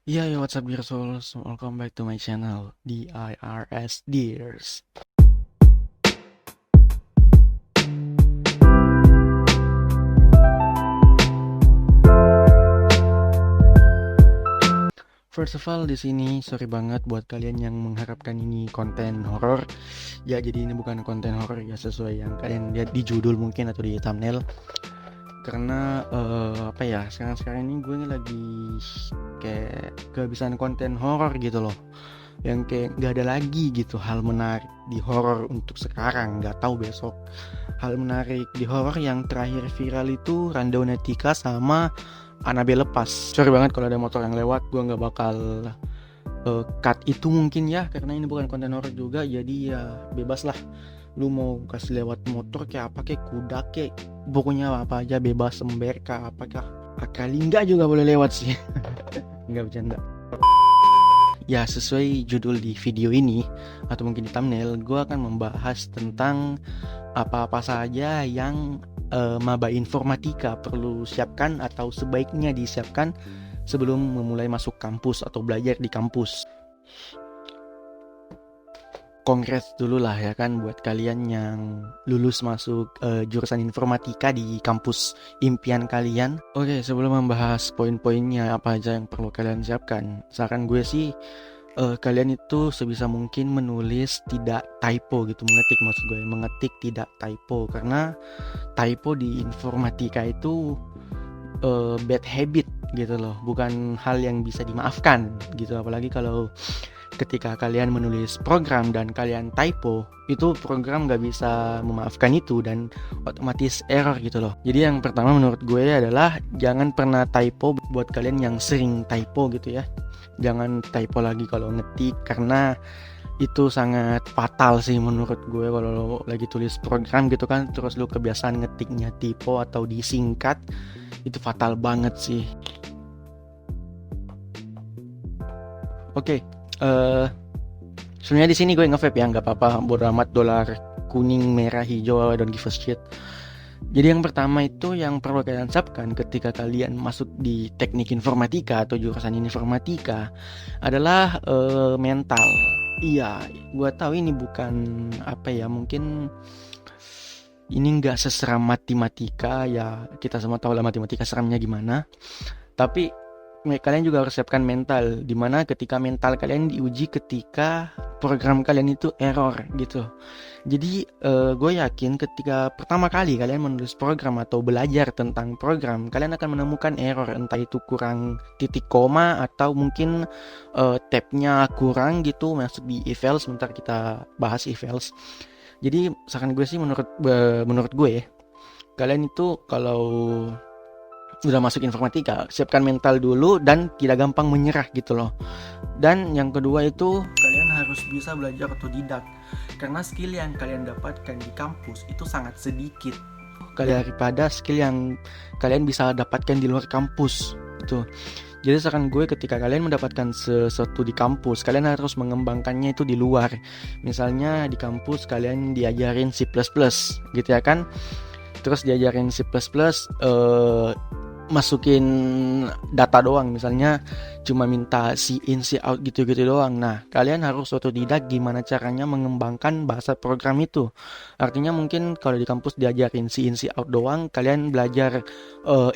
Yeah, yo, what's up, dear souls? Welcome back to my channel, DIRS Dears. First of all, di sini sorry banget buat kalian yang mengharapkan ini konten horor. Ya, jadi ini bukan konten horor ya, sesuai yang kalian lihat di judul mungkin atau di thumbnail. Karena apa ya, sekarang ini gue ini lagi kayak kehabisan konten horor gitu loh, yang kayak nggak ada lagi gitu hal menarik di horor untuk sekarang. Nggak tahu besok hal menarik di horor. Yang terakhir viral itu Rundown Etika sama Annabelle lepas. Sorry banget kalau ada motor yang lewat, gue nggak bakal cut itu mungkin ya, karena ini bukan konten horor juga. Jadi ya bebas lah, lu mau kasih lewat motor kayak apa, kayak kuda, kayak pokoknya apa aja bebas. Ember kah, apakah akalingga juga boleh lewat sih. Nggak bercanda. Ya, sesuai judul di video ini atau mungkin di thumbnail, gue akan membahas tentang apa-apa saja yang maba informatika perlu siapkan atau sebaiknya disiapkan sebelum memulai masuk kampus atau belajar di kampus. Kongres dulu lah ya kan, buat kalian yang lulus masuk jurusan informatika di kampus impian kalian. Oke, sebelum membahas poin-poinnya apa aja yang perlu kalian siapkan, saran gue sih kalian itu sebisa mungkin menulis tidak typo gitu, mengetik tidak typo, karena typo di informatika itu bad habit gitu loh, bukan hal yang bisa dimaafkan gitu. Apalagi kalau ketika kalian menulis program dan kalian typo, itu program gak bisa memaafkan itu dan otomatis error gitu loh. Jadi yang pertama menurut gue adalah jangan pernah typo. Buat kalian yang sering typo gitu ya, jangan typo lagi kalau ngetik, karena itu sangat fatal sih menurut gue. Kalau lo lagi tulis program gitu kan, terus lo kebiasaan ngetiknya typo atau disingkat, itu fatal banget sih. Oke, sebenarnya di sini gue nge-vape ya, nggak apa-apa, bodo amat dolar kuning, merah, hijau, I don't give a shit. Jadi yang pertama itu yang perlu kalian siapkan ketika kalian masuk di teknik informatika atau jurusan informatika adalah mental. Iya, gue tahu ini bukan apa ya, mungkin ini nggak seseram matematika ya, kita semua tahu lah matematika seramnya gimana. Tapi kalian juga harus siapkan mental, dimana ketika mental kalian diuji ketika program kalian itu error gitu. Jadi gue yakin ketika pertama kali kalian menulis program atau belajar tentang program, kalian akan menemukan error, entah itu kurang titik koma atau mungkin tabnya kurang gitu masuk di if else. Sebentar kita bahas if else. Jadi saran gue sih, menurut gue ya, kalian itu kalau udah masuk informatika, siapkan mental dulu dan tidak gampang menyerah gitu loh. Dan yang kedua itu kalian harus bisa belajar otodidak, karena skill yang kalian dapatkan di kampus itu sangat sedikit daripada skill yang kalian bisa dapatkan di luar kampus itu. Jadi saran gue, ketika kalian mendapatkan sesuatu di kampus, kalian harus mengembangkannya itu di luar. Misalnya di kampus kalian diajarin C++ gitu ya kan, terus diajarin C++, masukin data doang, misalnya cuma minta C in C out gitu-gitu doang. Nah, kalian harus otodidak gimana caranya mengembangkan bahasa program itu. Artinya mungkin kalau di kampus diajarin C in C out doang, kalian belajar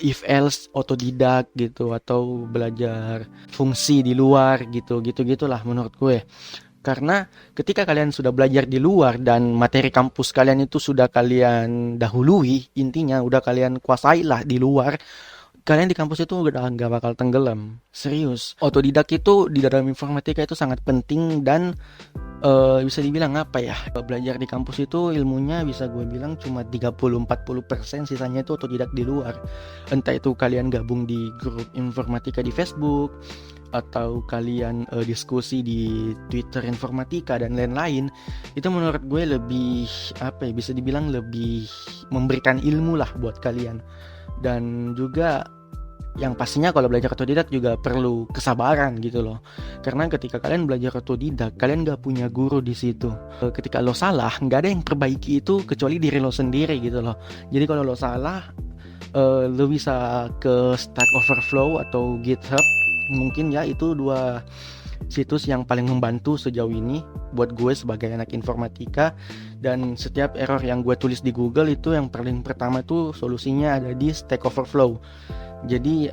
if else otodidak gitu, atau belajar fungsi di luar gitu-gitulah menurut gue. Karena ketika kalian sudah belajar di luar dan materi kampus kalian itu sudah kalian dahului, intinya udah kalian kuasai lah di luar, kalian di kampus itu udah nggak bakal tenggelam. Serius, otodidak itu di dalam informatika itu sangat penting. Dan bisa dibilang apa ya, belajar di kampus itu ilmunya bisa gue bilang cuma 30-40%, sisanya itu otodidak di luar. Entah itu kalian gabung di grup informatika di Facebook, atau kalian diskusi di Twitter informatika dan lain-lain. Itu menurut gue lebih apa ya, bisa dibilang lebih memberikan ilmu lah buat kalian. Dan juga yang pastinya kalau belajar otodidak juga perlu kesabaran gitu loh. Karena ketika kalian belajar otodidak, kalian gak punya guru di situ. Ketika lo salah, gak ada yang perbaiki itu kecuali diri lo sendiri gitu loh. Jadi kalau lo salah, Lo bisa ke Stack Overflow atau GitHub. Mungkin ya itu dua situs yang paling membantu sejauh ini buat gue sebagai anak informatika. Dan setiap error yang gue tulis di Google itu yang paling pertama tuh solusinya ada di Stack Overflow. Jadi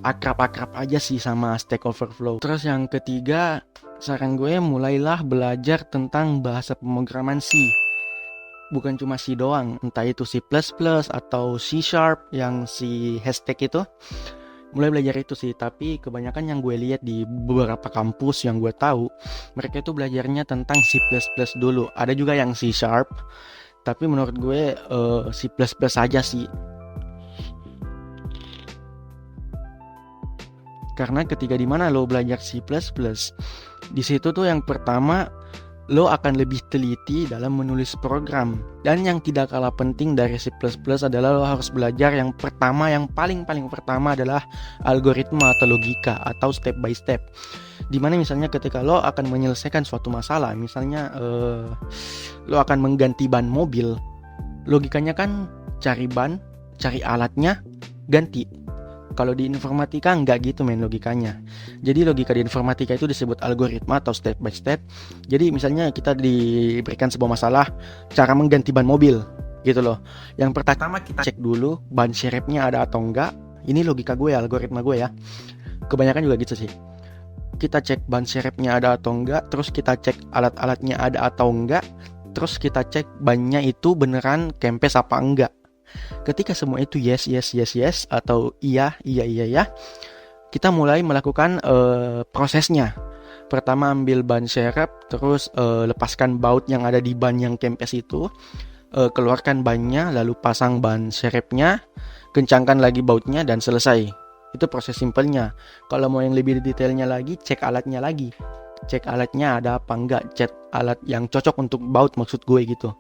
akrab-akrab aja sih sama Stack Overflow. Terus yang ketiga, saran gue mulailah belajar tentang bahasa pemrograman C. Bukan cuma C doang, entah itu C++ atau C# yang si hashtag itu. Mulai belajar itu sih, tapi kebanyakan yang gue lihat di beberapa kampus yang gue tahu, mereka itu belajarnya tentang C++ dulu. Ada juga yang C#, tapi menurut gue C++ aja sih. Karena ketika dimana lo belajar C++, di situ tuh yang pertama lo akan lebih teliti dalam menulis program. Dan yang tidak kalah penting dari C++ adalah lo harus belajar yang pertama, yang paling pertama adalah algoritma atau logika atau step by step. Dimana misalnya ketika lo akan menyelesaikan suatu masalah, misalnya lo akan mengganti ban mobil, logikanya kan cari ban, cari alatnya, ganti. Kalau di informatika nggak gitu logikanya. Jadi logika di informatika itu disebut algoritma atau step by step. Jadi misalnya kita diberikan sebuah masalah, cara mengganti ban mobil gitu loh. Yang pertama kita cek dulu ban serepnya ada atau enggak. Ini logika gue, algoritma gue ya. Kebanyakan juga gitu sih. Kita cek ban serepnya ada atau enggak, terus kita cek alat-alatnya ada atau enggak, terus kita cek bannya itu beneran kempes apa enggak. Ketika semua itu yes atau iya, kita mulai melakukan prosesnya. Pertama ambil ban serep, terus lepaskan baut yang ada di ban yang kempes itu, keluarkan bannya, lalu pasang ban serepnya, kencangkan lagi bautnya, dan selesai. Itu proses simpelnya. Kalau mau yang lebih detailnya lagi, cek alatnya lagi. Cek alatnya ada apa enggak, cek alat yang cocok untuk baut maksud gue gitu.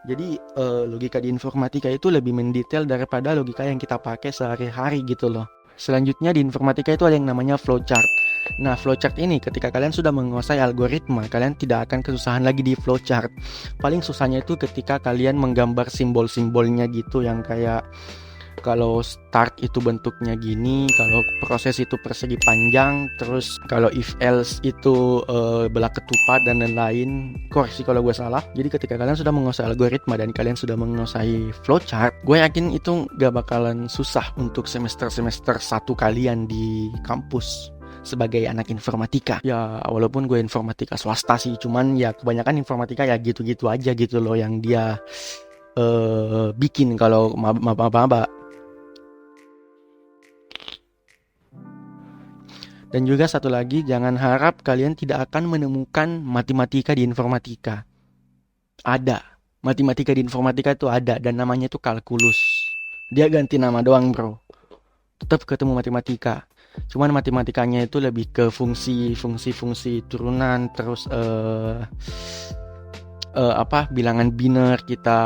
Jadi logika di informatika itu lebih mendetail daripada logika yang kita pakai sehari-hari gitu loh. Selanjutnya di informatika itu ada yang namanya flowchart. Nah flowchart ini ketika kalian sudah menguasai algoritma, kalian tidak akan kesusahan lagi di flowchart. Paling susahnya itu ketika kalian menggambar simbol-simbolnya gitu, yang kayak kalau start itu bentuknya gini, kalau proses itu persegi panjang, terus kalau if else itu belah ketupat dan lain-lain. Koreksi kalau gue salah. Jadi ketika kalian sudah menguasai algoritma dan kalian sudah menguasai flowchart, gue yakin itu gak bakalan susah untuk semester-semester 1 kalian di kampus sebagai anak informatika. Ya walaupun gue informatika swasta sih, cuman ya kebanyakan informatika ya gitu-gitu aja gitu loh yang dia bikin kalau maba-maba. Dan juga satu lagi, jangan harap kalian tidak akan menemukan matematika di informatika. Ada. Matematika di informatika itu ada, dan namanya itu kalkulus. Dia ganti nama doang bro. Tetap ketemu matematika. Cuman matematikanya itu lebih ke fungsi turunan, terus bilangan biner kita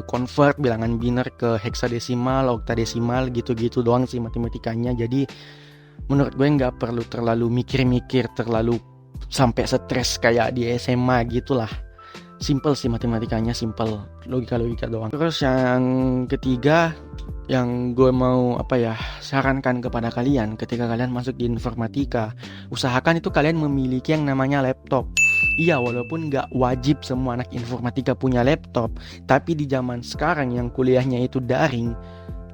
convert bilangan biner ke heksadesimal, oktadesimal, gitu-gitu doang sih matematikanya. Jadi menurut gue nggak perlu terlalu mikir-mikir, terlalu sampai stres kayak di SMA gitulah. Simple sih matematikanya, simple, logika doang. Terus yang ketiga yang gue mau sarankan kepada kalian ketika kalian masuk di informatika, usahakan itu kalian memiliki yang namanya laptop. Iya, walaupun nggak wajib semua anak informatika punya laptop, tapi di zaman sekarang yang kuliahnya itu daring,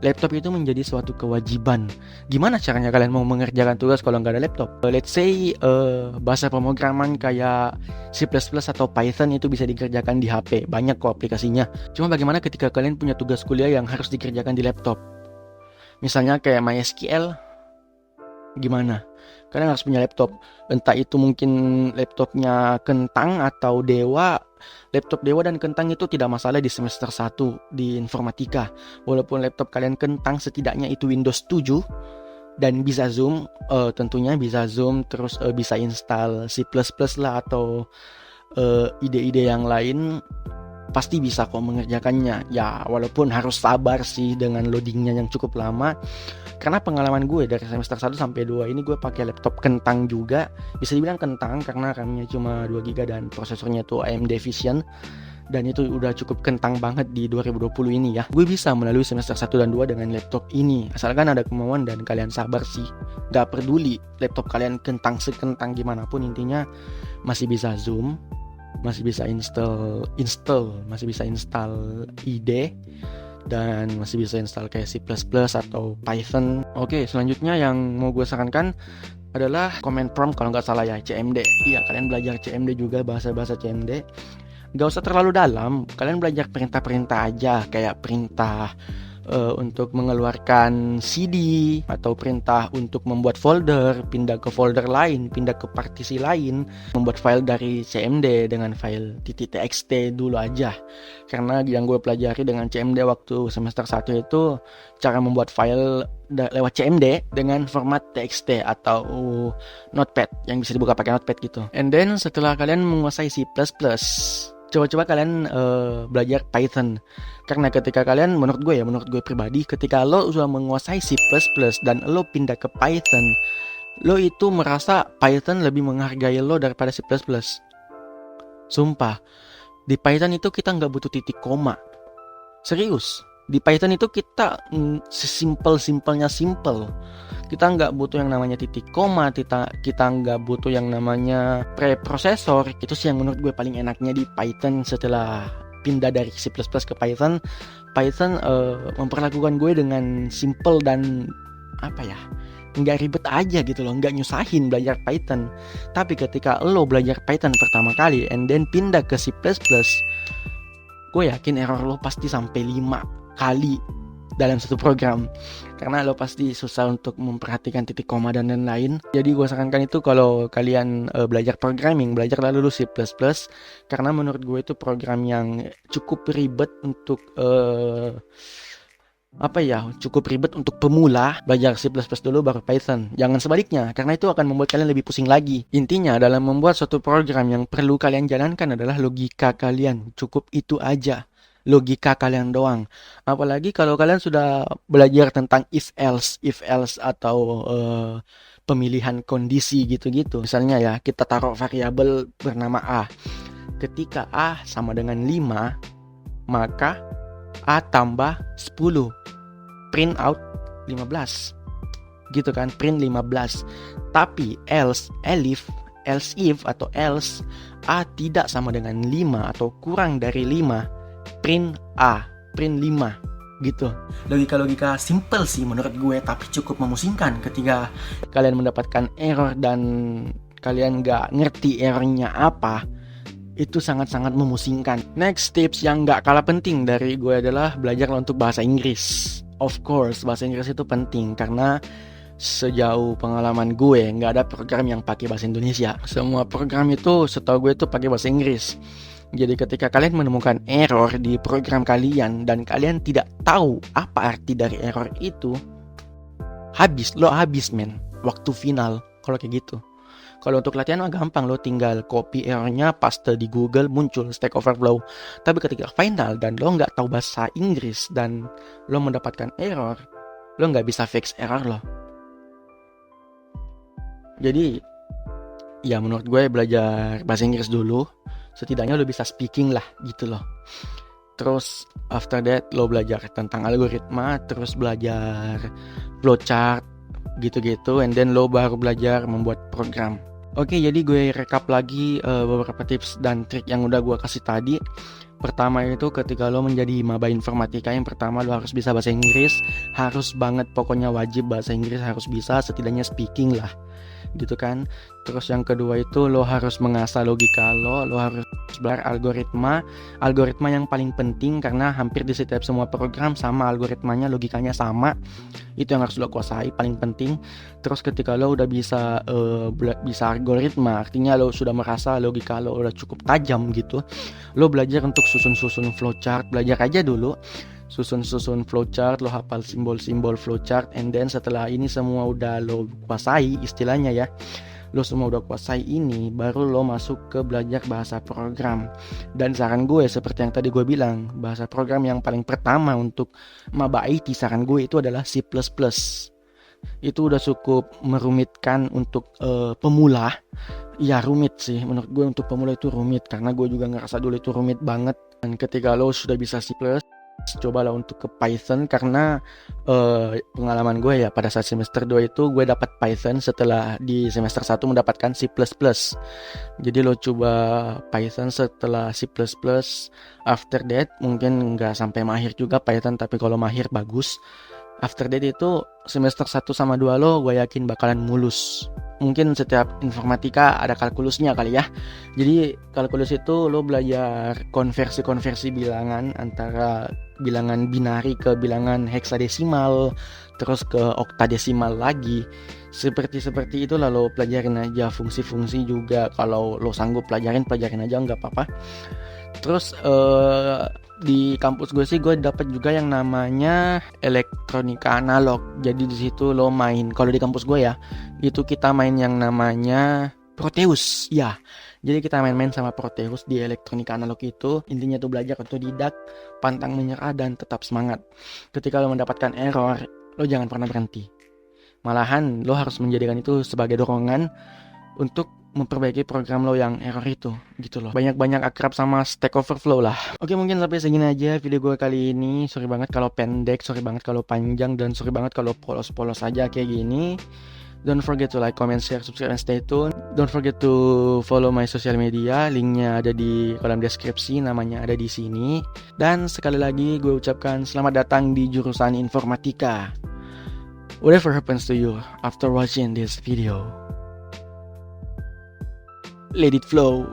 laptop itu menjadi suatu kewajiban. Gimana caranya kalian mau mengerjakan tugas kalau nggak ada laptop? Let's say bahasa pemrograman kayak C++ atau Python itu bisa dikerjakan di HP. Banyak kok aplikasinya. Cuma bagaimana ketika kalian punya tugas kuliah yang harus dikerjakan di laptop? Misalnya kayak MySQL, gimana? Kalian harus punya laptop. Entah itu mungkin laptopnya Kentang atau Dewa. Laptop Dewa dan Kentang itu tidak masalah di semester 1 di informatika. Walaupun laptop kalian Kentang, setidaknya itu Windows 7 dan bisa Zoom, tentunya bisa Zoom, terus bisa install C++ lah atau ide-ide yang lain, pasti bisa kok mengerjakannya. Ya walaupun harus sabar sih dengan loadingnya yang cukup lama. Karena pengalaman gue dari semester 1 sampai 2 ini gue pakai laptop Kentang juga. Bisa dibilang Kentang karena RAM-nya cuma 2 GB dan prosesornya tuh AMD Vision. dan itu udah cukup kentang banget di 2020 ini ya. Gue bisa melalui semester 1 dan 2 dengan laptop ini, asalkan ada kemauan dan kalian sabar sih. Gak peduli laptop kalian kentang sekentang gimana pun, intinya masih bisa Zoom, masih bisa install, masih bisa install IDE, dan masih bisa install kayak C++ atau Python. Oke, selanjutnya yang mau gue sarankan adalah command prompt, kalau nggak salah ya, CMD. Iya, kalian belajar CMD juga, bahasa-bahasa CMD. Gak usah terlalu dalam, kalian belajar perintah-perintah aja, kayak perintah untuk mengeluarkan CD, atau perintah untuk membuat folder, pindah ke folder lain, pindah ke partisi lain, membuat file dari CMD dengan file .txt dulu aja. Karena yang gue pelajari dengan CMD waktu semester 1 itu cara membuat file lewat CMD dengan format TXT atau Notepad yang bisa dibuka pakai Notepad gitu. And then setelah kalian menguasai C++, coba-coba kalian belajar Python. Karena ketika kalian, menurut gue pribadi, ketika lo sudah menguasai C++ dan lo pindah ke Python, lo itu merasa Python lebih menghargai lo daripada C++. Sumpah, di Python itu kita nggak butuh titik koma. Serius, di Python itu kita sesimpel-simpelnya simple. Kita nggak butuh yang namanya titik koma, kita nggak butuh yang namanya preprosesor. Itu sih yang menurut gue paling enaknya di Python setelah pindah dari C++ ke Python. Python memperlakukan gue dengan simple dan nggak ribet aja gitu loh, nggak nyusahin belajar Python. Tapi ketika lo belajar Python pertama kali and then pindah ke C++, gue yakin error lo pasti sampai 5 kali dalam satu program, karena lo pasti susah untuk memperhatikan titik koma dan lain-lain. Jadi gue sarankan itu kalau kalian belajar programming, belajarlah dulu C++, karena menurut gue itu program yang cukup ribet untuk cukup ribet untuk pemula. Belajar C++ dulu baru Python, jangan sebaliknya, karena itu akan membuat kalian lebih pusing lagi. Intinya dalam membuat suatu program yang perlu kalian jalankan adalah logika kalian, cukup itu aja, logika kalian doang. Apalagi kalau kalian sudah belajar tentang if else atau pemilihan kondisi gitu-gitu. Misalnya ya, kita taruh variabel bernama A. Ketika A sama dengan 5, maka A tambah 10, print out 15 gitu kan, print 15. Tapi else if atau else A tidak sama dengan 5 atau kurang dari 5, print A, print 5 gitu. Logika-logika simple sih menurut gue, tapi cukup memusingkan ketika kalian mendapatkan error dan kalian gak ngerti errornya apa. Itu sangat-sangat memusingkan. Next tips yang gak kalah penting dari gue adalah belajar untuk bahasa Inggris. Of course, bahasa Inggris itu penting karena sejauh pengalaman gue gak ada program yang pakai bahasa Indonesia. Semua program itu setahu gue itu pakai bahasa Inggris. Jadi ketika kalian menemukan error di program kalian dan kalian tidak tahu apa arti dari error itu, habis men, waktu final kalau kayak gitu. Kalau untuk latihan mah gampang, lo tinggal copy errornya, paste di Google, muncul Stack Overflow. Tapi ketika final dan lo nggak tahu bahasa Inggris dan lo mendapatkan error, lo nggak bisa fix error lo. Jadi ya menurut gue belajar bahasa Inggris dulu, setidaknya lo bisa speaking lah gitu loh. Terus after that lo belajar tentang algoritma, terus belajar flowchart gitu-gitu, and then lo baru belajar membuat program. Oke, jadi gue rekap lagi beberapa tips dan trik yang udah gue kasih tadi. Pertama itu ketika lo menjadi maba informatika, yang pertama lo harus bisa bahasa Inggris. Harus banget, pokoknya wajib bahasa Inggris harus bisa, setidaknya speaking lah gitu kan. Terus yang kedua itu lo harus mengasah logika lo harus belajar algoritma yang paling penting, karena hampir di setiap semua program sama algoritmanya, logikanya sama. Itu yang harus lo kuasai, paling penting. Terus ketika lo udah bisa algoritma, artinya lo sudah merasa logika lo udah cukup tajam gitu, lo belajar untuk susun flowchart. Belajar aja dulu susun flowchart, lo hafal simbol-simbol flowchart, and then setelah ini semua udah lo kuasai, istilahnya ya, lo semua udah kuasai ini, baru lo masuk ke belajar bahasa program. Dan saran gue seperti yang tadi gue bilang, bahasa program yang paling pertama untuk maba IT, saran gue itu adalah C++. Itu udah cukup merumitkan untuk pemula. Ya rumit sih, menurut gue untuk pemula itu rumit, karena gue juga ngerasa dulu itu rumit banget. Dan ketika lo sudah bisa C++, cobalah untuk ke Python, karena pengalaman gue ya pada saat semester 2 itu gue dapat Python setelah di semester 1 mendapatkan C++. Jadi lo coba Python setelah C++, after that mungkin nggak sampai mahir juga Python, tapi kalau mahir bagus. After that itu semester 1 sama 2 lo gue yakin bakalan mulus. Mungkin setiap informatika ada kalkulusnya kali ya. Jadi kalkulus itu lo belajar konversi bilangan antara bilangan binari ke bilangan heksadesimal, terus ke oktadesimal lagi. Seperti itu lalu pelajarin aja fungsi-fungsi juga. Kalau lo sanggup pelajarin aja, nggak apa-apa. Terus di kampus gue sih gue dapat juga yang namanya elektronika analog. Jadi di situ lo main, kalau di kampus gue ya, itu kita main yang namanya Proteus. Ya, jadi kita main-main sama Proteus di elektronika analog itu. Intinya tuh belajar otodidak, pantang menyerah dan tetap semangat. Ketika lo mendapatkan error, lo jangan pernah berhenti. Malahan lo harus menjadikan itu sebagai dorongan untuk memperbaiki program lo yang error itu, gitu loh. Banyak-banyak akrab sama Stack Overflow lah. Oke, mungkin sampai segini aja video gue kali ini. Sorry banget kalau pendek, sorry banget kalau panjang, dan sorry banget kalau polos-polos aja kayak gini. Don't forget to like, comment, share, subscribe, and stay tuned. Don't forget to follow my social media. Linknya ada di kolom deskripsi, namanya ada di sini. Dan sekali lagi gue ucapkan selamat datang di jurusan informatika. Whatever happens to you after watching this video, let it flow.